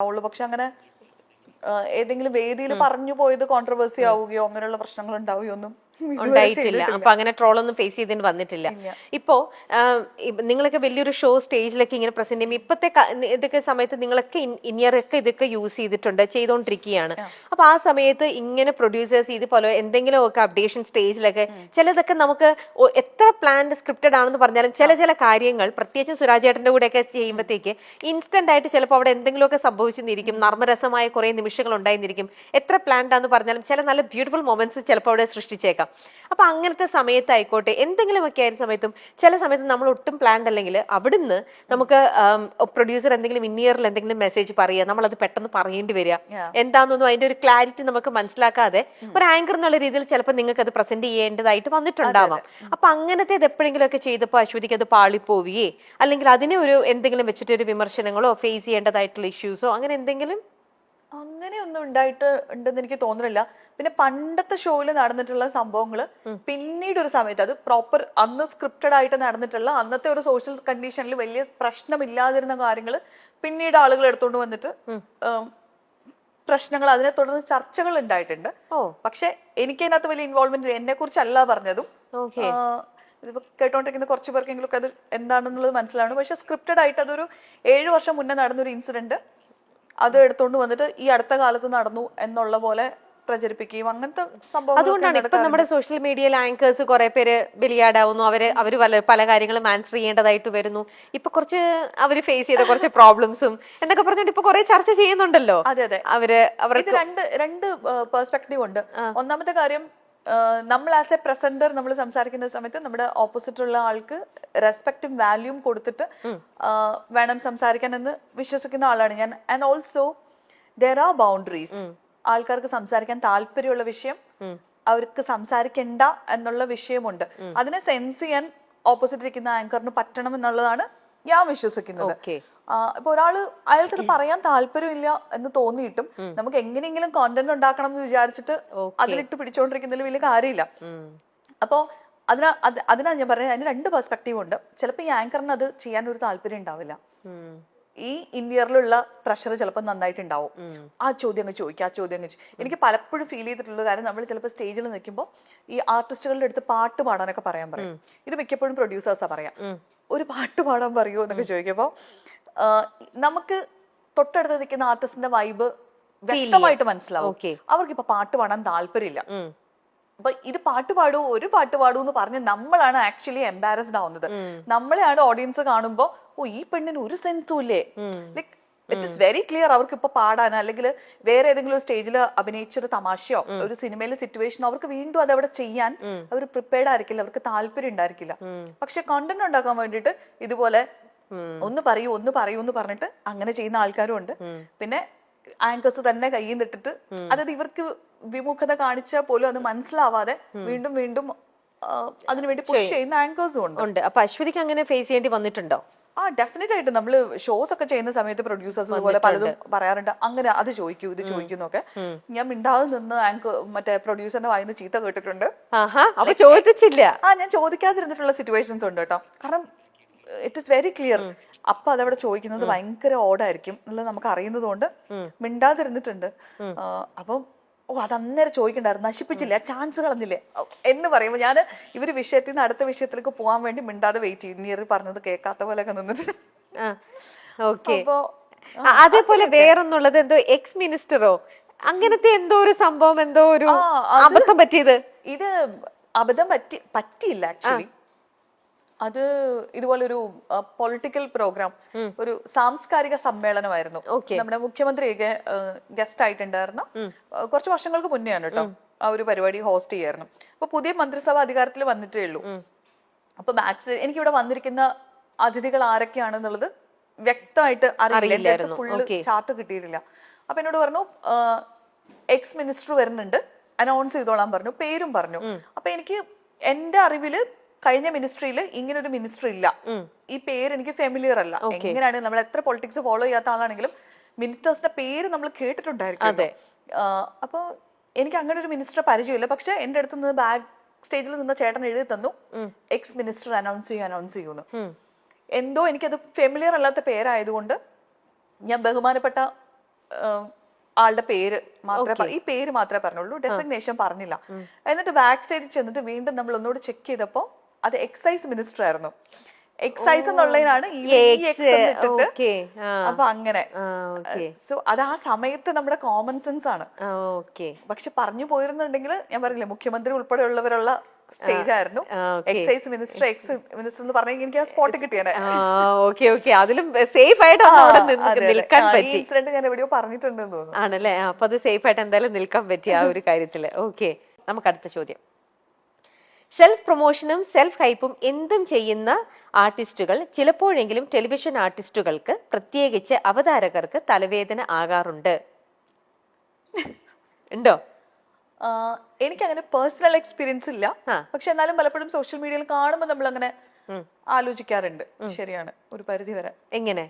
ഉള്ളൂ. പക്ഷെ അങ്ങനെ ഏതെങ്കിലും വേദിയിൽ പറഞ്ഞു പോയത് കോൺട്രവേഴ്സി ആവുകയോ അങ്ങനെയുള്ള പ്രശ്നങ്ങൾ ഉണ്ടാവുകയോ ഒന്നും ഉണ്ടായിട്ടില്ല. അപ്പൊ അങ്ങനെ ട്രോളൊന്നും ഫേസ് ചെയ്തിട്ട് വന്നിട്ടില്ല. ഇപ്പോ നിങ്ങളൊക്കെ വലിയൊരു ഷോ സ്റ്റേജിലൊക്കെ ഇങ്ങനെ പ്രസന്റ് ചെയ്യുമ്പോൾ ഇപ്പത്തെ ഇതൊക്കെ സമയത്ത് നിങ്ങളൊക്കെ ഇനിയറൊക്കെ ഇതൊക്കെ യൂസ് ചെയ്തോണ്ടിരിക്കുകയാണ്. അപ്പൊ ആ സമയത്ത് ഇങ്ങനെ പ്രൊഡ്യൂസേഴ്സ് ഇതുപോലെ എന്തെങ്കിലും ഒക്കെ അപ്ഡേഷൻ സ്റ്റേജിലൊക്കെ ചിലതൊക്കെ നമുക്ക് എത്ര പ്ലാൻഡ് സ്ക്രിപ്റ്റഡ് ആണെന്ന് പറഞ്ഞാലും ചില കാര്യങ്ങൾ പ്രത്യേകിച്ച് സുരാജേട്ടന്റെ കൂടെ ഒക്കെ ചെയ്യുമ്പോഴത്തേക്ക് ഇൻസ്റ്റന്റ് ആയിട്ട് ചിലപ്പോൾ അവിടെ എന്തെങ്കിലുമൊക്കെ സംഭവിച്ചെന്നിരിക്കും. നർമ്മരസമായ കുറെ നിമിഷങ്ങൾ ഉണ്ടായിരിക്കും. എത്ര പ്ലാൻഡ് ആണെന്ന് പറഞ്ഞാലും ചില നല്ല ബ്യൂട്ടിഫുൾ മൊമെന്റ്സ് ചിലപ്പോൾ അവിടെ സൃഷ്ടിച്ചേക്കാം. അപ്പൊ അങ്ങനത്തെ സമയത്തായിക്കോട്ടെ എന്തെങ്കിലുമൊക്കെ ആയ സമയത്തും ചില സമയത്ത് നമ്മൾ ഒട്ടും പ്ലാൻഡ് അല്ലെങ്കിൽ അവിടുന്ന് നമുക്ക് പ്രൊഡ്യൂസർ എന്തെങ്കിലും ഇന്നിയറിൽ എന്തെങ്കിലും മെസ്സേജ് പറയുക, നമ്മൾ അത് പെട്ടെന്ന് പറയേണ്ടി വരിക, എന്താണെന്നൊന്നും അതിന്റെ ഒരു ക്ലാരിറ്റി നമുക്ക് മനസ്സിലാക്കാതെ ഒരു ആങ്കർ എന്നുള്ള രീതിയിൽ ചിലപ്പോൾ നിങ്ങൾക്ക് അത് പ്രസന്റ് ചെയ്യേണ്ടതായിട്ട് വന്നിട്ടുണ്ടാവാം. അപ്പൊ അങ്ങനത്തെ ഇത് എപ്പോഴെങ്കിലും ഒക്കെ ചെയ്തപ്പോൾ അശ്വതിക്ക് അത് പാളിപ്പോവുകയെ അല്ലെങ്കിൽ അതിനെ ഒരു എന്തെങ്കിലും വെച്ചിട്ട് ഒരു വിമർശനങ്ങളോ ഫേസ് ചെയ്യേണ്ടതായിട്ടുള്ള ഇഷ്യൂസോ അങ്ങനെ എന്തെങ്കിലും അങ്ങനെയൊന്നും ഉണ്ടെന്ന് എനിക്ക് തോന്നുന്നില്ല. പിന്നെ പണ്ടത്തെ ഷോയിൽ നടന്നിട്ടുള്ള സംഭവങ്ങൾ പിന്നീട് ഒരു സമയത്ത് അത് പ്രോപ്പർ അന്ന് സ്ക്രിപ്റ്റഡ് ആയിട്ട് നടന്നിട്ടുള്ള അന്നത്തെ ഒരു സോഷ്യൽ കണ്ടീഷനിൽ വലിയ പ്രശ്നമില്ലാതിരുന്ന കാര്യങ്ങൾ പിന്നീട് ആളുകൾ എടുത്തുകൊണ്ട് വന്നിട്ട് പ്രശ്നങ്ങൾ അതിനെ തുടർന്ന് ചർച്ചകൾ ഉണ്ടായിട്ടുണ്ട്. പക്ഷെ എനിക്ക് അതിനകത്ത് വലിയ ഇൻവോൾവ്മെന്റ് എന്നെ കുറിച്ചല്ല പറഞ്ഞതും ഇതിപ്പോ കേട്ടോണ്ടിരിക്കുന്ന കുറച്ച് പേർക്കെങ്കിലും അത് എന്താണെന്നുള്ളത് മനസ്സിലാണ്. പക്ഷെ സ്ക്രിപ്റ്റഡ് ആയിട്ട് അതൊരു 7 വർഷം മുന്നേ നടന്നൊരു ഇൻസിഡന്റ് അത് എടുത്തോണ്ട് വന്നിട്ട് ഈ അടുത്ത കാലത്ത് നടന്നു എന്നുള്ള പോലെ പ്രചരിപ്പിക്കുകയും അങ്ങനത്തെ സംഭവം. അതുകൊണ്ടാണ് ഇപ്പൊ നമ്മുടെ സോഷ്യൽ മീഡിയയിൽ ആങ്കേഴ്സ് കുറെ പേര് ബലിയാടാവുന്നു. അവര് പല കാര്യങ്ങളും ആൻസർ ചെയ്യേണ്ടതായിട്ട് വരുന്നു. ഇപ്പൊ കുറച്ച് അവര് ഫേസ് ചെയ്ത കുറച്ച് പ്രോബ്ലംസും എന്നൊക്കെ പറഞ്ഞിട്ട് ഇപ്പൊ കുറെ ചർച്ച ചെയ്യുന്നുണ്ടല്ലോ. അതെ അതെ, അവർക്ക് രണ്ട് പെർസ്പെക്ടീവ് ഉണ്ട്. ഒന്നാമത്തെ കാര്യം, നമ്മൾ ആസ് എ പ്രസന്റർ നമ്മൾ സംസാരിക്കുന്ന സമയത്ത് നമ്മുടെ ഓപ്പോസിറ്റ് ഉള്ള ആൾക്ക് റെസ്പെക്റ്റും വാല്യൂം കൊടുത്തിട്ട് വേണം സംസാരിക്കാൻ എന്ന് വിശ്വസിക്കുന്ന ആളാണ് ഞാൻ. And also there are boundaries. ആൾക്കാർക്ക് സംസാരിക്കാൻ താല്പര്യമുള്ള വിഷയം അവർക്ക് സംസാരിക്കണ്ട എന്നുള്ള വിഷയമുണ്ട്. അതിനെ സെൻസ് ചെയ്യാൻ ഓപ്പോസിറ്റ് ഇരിക്കുന്ന ആങ്കറിന് പറ്റണം എന്നുള്ളതാണ് ഞാൻ വിശ്വസിക്കുന്നത്. ഇപ്പൊ അയാൾക്കത് പറയാൻ താല്പര്യമില്ല എന്ന് തോന്നിയിട്ടും നമുക്ക് എങ്ങനെയെങ്കിലും കോണ്ടന്റ് ഉണ്ടാക്കണം എന്ന് വിചാരിച്ചിട്ട് അതിലിട്ട് പിടിച്ചോണ്ടിരിക്കുന്നതിൽ വലിയ കാര്യമില്ല. അപ്പോ അതിനാ ഞാൻ പറഞ്ഞത്, അതിന് രണ്ട് പെർസ്പെക്റ്റീവ് ഉണ്ട്. ചിലപ്പോൾ ഈ ആങ്കറിന് അത് ചെയ്യാൻ ഒരു താല്പര്യം ഉണ്ടാവില്ല. ഈ ഇന്ത്യയിലുള്ള പ്രഷർ ചിലപ്പോൾ നന്നായിട്ടുണ്ടാവും. ആ ചോദ്യം അങ്ങ് ചോദിക്കും. എനിക്ക് പലപ്പോഴും ഫീൽ ചെയ്തിട്ടുള്ള കാര്യം, നമ്മൾ ചിലപ്പോൾ സ്റ്റേജിൽ നിൽക്കുമ്പോൾ ഈ ആർട്ടിസ്റ്റുകളുടെ അടുത്ത് പാട്ട് പാടാനൊക്കെ പറയാൻ പറയും. ഇത് മിക്കപ്പോഴും പ്രൊഡ്യൂസേഴ്സാ പറയാം, ഒരു പാട്ട് പാടാൻ പറയുമോ എന്നൊക്കെ ചോദിക്കുമ്പോൾ നമുക്ക് തൊട്ടടുത്ത് നിൽക്കുന്ന ആർട്ടിസ്റ്റിന്റെ വൈബ് വ്യക്തമായിട്ട് മനസ്സിലാവും. അവർക്കിപ്പോ പാട്ട് പാടാൻ താല്പര്യമില്ല. അപ്പൊ ഇത് പാട്ട് പാടൂ എന്ന് പറഞ്ഞ് നമ്മളാണ് ആക്ച്വലി എംബാരസ്ഡ് ആവുന്നത്. നമ്മളെയാണ് ഓഡിയൻസ് കാണുമ്പോ ഈ പെണ്ണിന് ഒരു സെൻസും ഇല്ലേ, like it is very clear അവർക്ക് ഇപ്പൊ പാടാൻ അല്ലെങ്കിൽ വേറെ ഏതെങ്കിലും സ്റ്റേജിൽ അഭിനയിച്ചൊരു തമാശയോ ഒരു സിനിമയിലെ സിറ്റുവേഷനോ അവർക്ക് വീണ്ടും അതവിടെ ചെയ്യാൻ അവർ പ്രിപ്പയർഡ് ആയിരിക്കില്ല, അവർക്ക് താല്പര്യം ഉണ്ടായിരിക്കില്ല. പക്ഷെ കണ്ടന്റ് ഉണ്ടാക്കാൻ വേണ്ടിയിട്ട് ഇതുപോലെ ഒന്ന് പറയൂ എന്ന് പറഞ്ഞിട്ട് അങ്ങനെ ചെയ്യുന്ന ആൾക്കാരും ഉണ്ട്. പിന്നെ ആങ്കേഴ്സ് തന്നെ കയ്യിൽ നിന്നിട്ടിട്ട്, അതായത് ഇവർക്ക് വിമുഖത കാണിച്ചാൽ പോലും അത് മനസ്സിലാവാതെ വീണ്ടും അതിനുവേണ്ടി പുഷ് ചെയ്യുന്ന ആങ്കേഴ്സും ഉണ്ട്. അപ്പൊ അശ്വതിക്ക് അങ്ങനെ ഫേസ് ചെയ്യേണ്ടി വന്നിട്ടുണ്ടോ? ഡെഫിനറ്റ് ആയിട്ട് നമ്മള് ഷോസ് ഒക്കെ ചെയ്യുന്ന സമയത്ത് പ്രൊഡ്യൂസേഴ്സ് അതുപോലെ പലതും പറയാറുണ്ട്, അങ്ങനെ അത് ചോദിക്കൂ ഇത് ചോദിക്കുന്നൊക്കെ. ഞാൻ മിണ്ടാതെ നിന്ന് മറ്റേ പ്രൊഡ്യൂസറിന്റെ വായിന്ന് ചീത്ത കേട്ടിട്ടുണ്ട്. ചോദിച്ചില്ല. ഞാൻ ചോദിക്കാതിരുന്നിട്ടുള്ള സിറ്റുവേഷൻസ് ഉണ്ട് കേട്ടോ. കാരണം ഇറ്റ് ഇസ് വെരി ക്ലിയർ. അപ്പൊ അതവിടെ ചോദിക്കുന്നത് ഭയങ്കര ഓടായിരിക്കും എന്നുള്ളത് നമുക്ക് അറിയുന്നത് കൊണ്ട് മിണ്ടാതിരുന്നിട്ടുണ്ട്. അപ്പം അതന്നേരം ചോദിക്കണ്ടായിരുന്നു, നശിപ്പിച്ചില്ല, ചാൻസ് കളഞ്ഞില്ലേ എന്ന് പറയുമ്പോൾ ഞാൻ ഇവര് വിഷയത്തിൽ നിന്ന് അടുത്ത വിഷയത്തിലേക്ക് പോകാൻ വേണ്ടി മിണ്ടാതെ വെയിറ്റ് ചെയ്യും. നീ പറഞ്ഞത് കേൾക്കാത്ത പോലെയൊക്കെ നിന്നിട്ട്. അതേപോലെ വേറൊന്നുള്ളത് എന്തോ എക്സ് മിനിസ്റ്ററോ അങ്ങനത്തെ എന്തോ ഒരു സംഭവം, എന്തോ ഒരു അബദ്ധം പറ്റിയത്. ഇത് അബദ്ധം പറ്റിയില്ല ആക്ച്വലി. അത് ഇതുപോലെ ഒരു പൊളിറ്റിക്കൽ പ്രോഗ്രാം, ഒരു സാംസ്കാരിക സമ്മേളനമായിരുന്നു. നമ്മുടെ മുഖ്യമന്ത്രിയൊക്കെ ഗസ്റ്റ് ആയിട്ടുണ്ടായിരുന്നു. കുറച്ച് വർഷങ്ങൾക്ക് മുന്നെയാണ് കേട്ടോ ആ ഒരു പരിപാടി ഹോസ്റ്റ് ചെയ്യായിരുന്നു. അപ്പൊ പുതിയ മന്ത്രിസഭ അധികാരത്തിൽ വന്നിട്ടേ ഉള്ളൂ. അപ്പൊ എനിക്കിവിടെ വന്നിരിക്കുന്ന അതിഥികൾ ആരൊക്കെയാണെന്നുള്ളത് വ്യക്തമായിട്ട് അറിയില്ല, ഫുള്ള് ചാർട്ട് കിട്ടിയിട്ടില്ല. അപ്പൊ എന്നോട് പറഞ്ഞു എക്സ് മിനിസ്റ്റർ വരുന്നുണ്ട്, അനൗൺസ് ചെയ്തോളാൻ പറഞ്ഞു, പേരും പറഞ്ഞു. അപ്പൊ എനിക്ക് എന്റെ അറിവില് കഴിഞ്ഞ മിനിസ്ട്രിയിൽ ഇങ്ങനെ ഒരു മിനിസ്റ്റർ ഇല്ല. ഈ പേര് എനിക്ക് ഫെമിലിയർ അല്ല. എങ്ങനെയാണ് നമ്മൾ എത്ര പൊളിറ്റിക്സ് ഫോളോ ചെയ്യാത്ത ആളാണെങ്കിലും മിനിസ്റ്റേഴ്സിന്റെ പേര് നമ്മൾ കേട്ടിട്ടുണ്ടായിരിക്കും. അപ്പൊ എനിക്ക് അങ്ങനെ ഒരു മിനിസ്റ്റർ പരിചയമില്ല. പക്ഷെ എന്റെ അടുത്ത് നിന്ന് ബാക്ക് സ്റ്റേജിൽ നിന്ന് ചേട്ടൻ എഴുതി തന്നു, എക്സ് മിനിസ്റ്റർ അനൗൺസ് ചെയ്യുന്നു. എന്തോ എനിക്കത് ഫെമിലിയർ അല്ലാത്ത പേരായതുകൊണ്ട് ഞാൻ ബഹുമാനപ്പെട്ട ആളുടെ പേര് മാത്രമേ ഈ പേര് മാത്രമേ പറഞ്ഞുള്ളൂ, ഡെസിഗ്നേഷൻ പറഞ്ഞില്ല. എന്നിട്ട് ബാക്ക് സ്റ്റേജിൽ ചെന്നിട്ട് വീണ്ടും നമ്മൾ ഒന്നുകൂടി ചെക്ക് ചെയ്തപ്പോ അത് എക്സൈസ് മിനിസ്റ്റർ ആയിരുന്നു. എക്സൈസ് എന്നുള്ളതിനാണ് ഇട്ടിട്ട്. അപ്പൊ അങ്ങനെ സോ അത് ആ സമയത്ത് നമ്മുടെ കോമൺ സെൻസ് ആണ്. പക്ഷെ പറഞ്ഞു പോയിരുന്നുണ്ടെങ്കിൽ ഞാൻ പറഞ്ഞില്ലേ, മുഖ്യമന്ത്രി ഉൾപ്പെടെയുള്ളവരുള്ള സ്റ്റേജ് ആയിരുന്നു. എക്സൈസ് മിനിസ്റ്റർ എന്ന് പറഞ്ഞെങ്കിൽ എനിക്ക് ആ സ്പോട്ട് കിട്ടിയാണ്. അതിലും സേഫ് ആയിട്ട് നിൽക്കാൻ പറ്റി. ഇൻസിഡന്റ് ഞാൻ എവിടെയോ പറഞ്ഞിട്ടുണ്ടെന്ന് തോന്നുന്നു. ആണല്ലേ? അപ്പൊ അത് സേഫ് ആയിട്ട് എന്തായാലും നിൽക്കാൻ പറ്റി ആ ഒരു കാര്യത്തില്. ഓക്കെ, നമുക്ക് അടുത്ത ചോദ്യം. സെൽഫ് പ്രൊമോഷനും സെൽഫ് ഹൈപ്പും എന്തും ചെയ്യുന്ന ആർട്ടിസ്റ്റുകൾ ചിലപ്പോഴെങ്കിലും ടെലിവിഷൻ ആർട്ടിസ്റ്റുകൾക്ക്, പ്രത്യേകിച്ച് അവതാരകർക്ക് തലവേദന ആകാറുണ്ട്. ഉണ്ടോ? എനിക്ക് അങ്ങനെ പേഴ്സണൽ എക്സ്പീരിയൻസ് ഇല്ല. പക്ഷെ എന്നാലും പലപ്പോഴും സോഷ്യൽ മീഡിയയിൽ കാണുമ്പോൾ നമ്മൾ അങ്ങനെ ആലോചിക്കാറുണ്ട്. ശരിയാണ്, ഒരു പരിധി വരെ. എങ്ങനെ?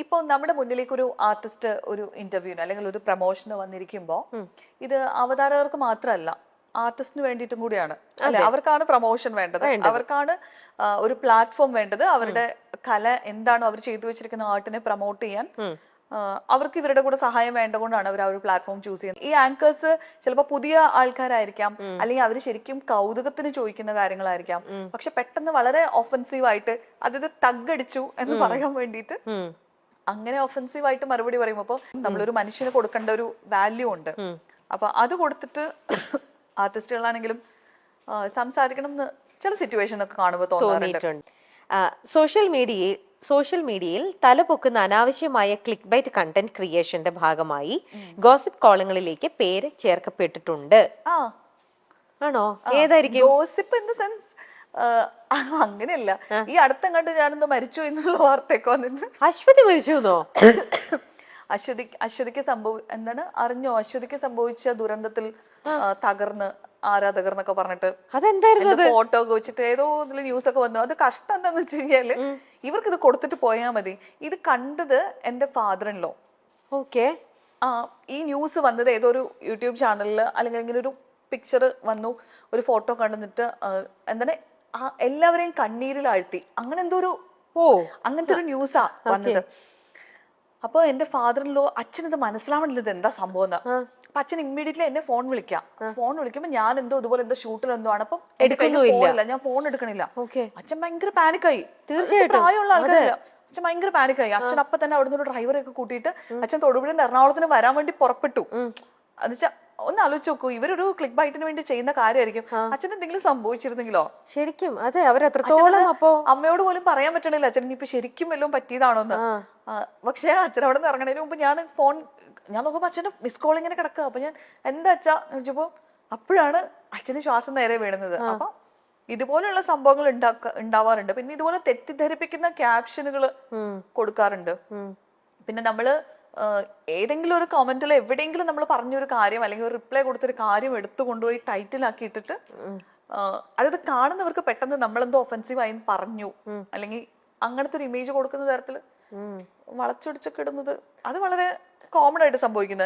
ഇപ്പൊ നമ്മുടെ മുന്നിലേക്ക് ഒരു ആർട്ടിസ്റ്റ് ഒരു ഇന്റർവ്യൂവിന് അല്ലെങ്കിൽ ഒരു പ്രൊമോഷന് വന്നിരിക്കുമ്പോ ഇത് അവതാരകർക്ക് മാത്രമല്ല, ആർട്ടിസ്റ്റിന് വേണ്ടിയിട്ടും കൂടിയാണ് അല്ലെ. അവർക്കാണ് പ്രൊമോഷൻ വേണ്ടത്, അവർക്കാണ് ഒരു പ്ലാറ്റ്ഫോം വേണ്ടത്. അവരുടെ കല എന്താണോ അവർ ചെയ്തു വെച്ചിരിക്കുന്ന ആർട്ടിനെ പ്രൊമോട്ട് ചെയ്യാൻ അവർക്ക് ഇവരുടെ കൂടെ സഹായം വേണ്ടതുകൊണ്ടാണ് അവർ ആ ഒരു പ്ലാറ്റ്ഫോം ചൂസ് ചെയ്യുന്നത്. ഈ ആങ്കേഴ്സ് ചിലപ്പോൾ പുതിയ ആൾക്കാരായിരിക്കാം, അല്ലെങ്കിൽ അവർ ശരിക്കും കൗതുകത്തിന് ചോദിക്കുന്ന കാര്യങ്ങളായിരിക്കാം. പക്ഷെ പെട്ടെന്ന് വളരെ ഒഫൻസീവ് ആയിട്ട് അതായത് തഗ്ഗടിച്ചു എന്ന് പറയാൻ വേണ്ടിയിട്ട് അങ്ങനെ ഒഫൻസീവ് ആയിട്ട് മറുപടി പറയുമ്പോൾ അപ്പോൾ നമ്മളൊരു മനുഷ്യന് കൊടുക്കേണ്ട ഒരു വാല്യൂ ഉണ്ട്. അപ്പൊ അത് കൊടുത്തിട്ട് ആർട്ടിസ്റ്റുകളാണെങ്കിലും സംസാരിക്കണം എന്ന് ചില സിറ്റുവേഷൻ ഒക്കെ കാണുമ്പോൾ തോന്നിയിട്ടുണ്ട്. സോഷ്യൽ മീഡിയയിൽ തലപൊക്കുന്ന അനാവശ്യമായ ക്ലിക്ക് ബൈറ്റ് കണ്ടന്റ് ക്രിയേഷന്റെ ഭാഗമായി ഗോസിപ്പ് കോളങ്ങളിലേക്ക് പേര് ചേർക്കപ്പെട്ടിട്ടുണ്ട്. ആണോ? ഏതായിരിക്കും? ഗോസിപ്പ് ഇൻ ദ സെൻസ് അങ്ങനെയല്ല. ഈ അടുത്തങ്ങാണ്ട് ഞാനെന്തോ മരിച്ചു എന്നുള്ള വാർത്തയൊക്കെ വന്നിട്ട്. അശ്വതി മരിച്ചു? അശ്വതിക്ക് എന്താണ് അറിഞ്ഞോ? അശ്വതിക്ക് സംഭവിച്ച ദുരന്തത്തിൽ തകർന്ന് ആരാധകർ എന്നൊക്കെ പറഞ്ഞിട്ട് അതെന്തായിരുന്നു? ഫോട്ടോ ഒക്കെ വെച്ചിട്ട് ഏതോ ഇതിൽ ന്യൂസ് ഒക്കെ വന്നു. അത് കഷ്ടം എന്താന്ന് വെച്ച് കഴിഞ്ഞാല് ഇവർക്ക് ഇത് കൊടുത്തിട്ട് പോയാൽ മതി. ഇത് കണ്ടത് എന്റെ ഫാദർ ഇൻ ലോ. ഓക്കെ. ഈ ന്യൂസ് വന്നത് ഏതോ ഒരു യൂട്യൂബ് ചാനലില് അല്ലെങ്കിൽ ഇങ്ങനെ ഒരു പിക്ചർ വന്നു, ഒരു ഫോട്ടോ കണ്ടുന്നിട്ട് എന്താണ് എല്ലാവരെയും കണ്ണീരിലാഴ്ത്തി, അങ്ങനെ എന്തോ ഒരു അങ്ങനത്തെ ഒരു ന്യൂസാ വന്നത്. അപ്പൊ എന്റെ ഫാദർ ഇൻ ലോ അച്ഛനത് മനസ്സിലാവണില്ല ഇത് എന്താ സംഭവം എന്ന്. അപ്പൊ അച്ഛൻ ഇമ്മീഡിയറ്റ്ലി എന്നെ ഫോൺ വിളിക്കുമ്പോ ഞാൻ എന്തോ ഇതുപോലെ എന്തോ ഷൂട്ടിൽ എന്തോ ആണ്. അപ്പം എടുക്കുന്നില്ല, ഞാൻ ഫോൺ എടുക്കണില്ല. അച്ഛൻ ഭയങ്കര പാനിക്കായി. പ്രായമുള്ള ആൾക്കാരില്ല. അച്ഛൻ ഭയങ്കര പാനിക്കായി. അച്ഛൻ അപ്പൊ തന്നെ അവിടുന്ന് ഒരു ഡ്രൈവറെ ഒക്കെ കൂട്ടിയിട്ട് അച്ഛൻ തൊടുപുഴയിൽ എറണാകുളത്തിന് വരാൻ വേണ്ടി പുറപ്പെട്ടു. എന്നുവെച്ചാ ഒന്ന് ആലോചിച്ച് നോക്കൂ, ഇവരൊരു ക്ലിക്ക് ബൈറ്റിന് വേണ്ടി ചെയ്യുന്ന കാര്യമായിരിക്കും. അച്ഛൻ എന്തെങ്കിലും സംഭവിച്ചിരുന്നെങ്കിലോ? ശരിക്കും അതെ, അവരെത്രത്തോളം അപ്പോ അമ്മയോട് പോലും പറയാൻ പറ്റണില്ല അച്ഛൻ ഇപ്പൊ ശരിക്കും വല്ലതും പറ്റിയതാണോന്ന്. പക്ഷെ അച്ഛൻ അവിടെ നിന്ന് ഇറങ്ങണതിന് മുമ്പ് ഞാൻ നോക്കുമ്പോ അച്ഛന്റെ മിസ് കോൾ ഇങ്ങനെ കിടക്കുക. അപ്പൊ ഞാൻ എന്താ അച്ഛാ ചോദിച്ചപ്പോ അപ്പോഴാണ് അച്ഛന് ശ്വാസം നേരെ വീഴുന്നത്. അപ്പൊ ഇതുപോലുള്ള സംഭവങ്ങൾ ഉണ്ടാവാറുണ്ട്. പിന്നെ ഇതുപോലെ തെറ്റിദ്ധരിപ്പിക്കുന്ന ക്യാപ്ഷനുകൾ കൊടുക്കാറുണ്ട്. പിന്നെ നമ്മള് ഏതെങ്കിലും ഒരു കമന്റിൽ എവിടെയെങ്കിലും നമ്മൾ പറഞ്ഞൊരു കാര്യം അല്ലെങ്കിൽ ഒരു റിപ്ലൈ കൊടുത്തൊരു കാര്യം എടുത്തു കൊണ്ടുപോയി ടൈറ്റിലാക്കി ഇട്ടിട്ട് അതായത് കാണുന്നവർക്ക് പെട്ടെന്ന് നമ്മളെന്തോ ഒഫൻസീവ് ആയി പറഞ്ഞു അല്ലെങ്കിൽ അങ്ങനത്തെ ഒരു ഇമേജ് കൊടുക്കുന്ന തരത്തില് വളച്ചൊടിച്ചൊക്കെ ഇടുന്നത് അത് വളരെ കോമൺ ആയിട്ട് സംഭവിക്കുന്നത്.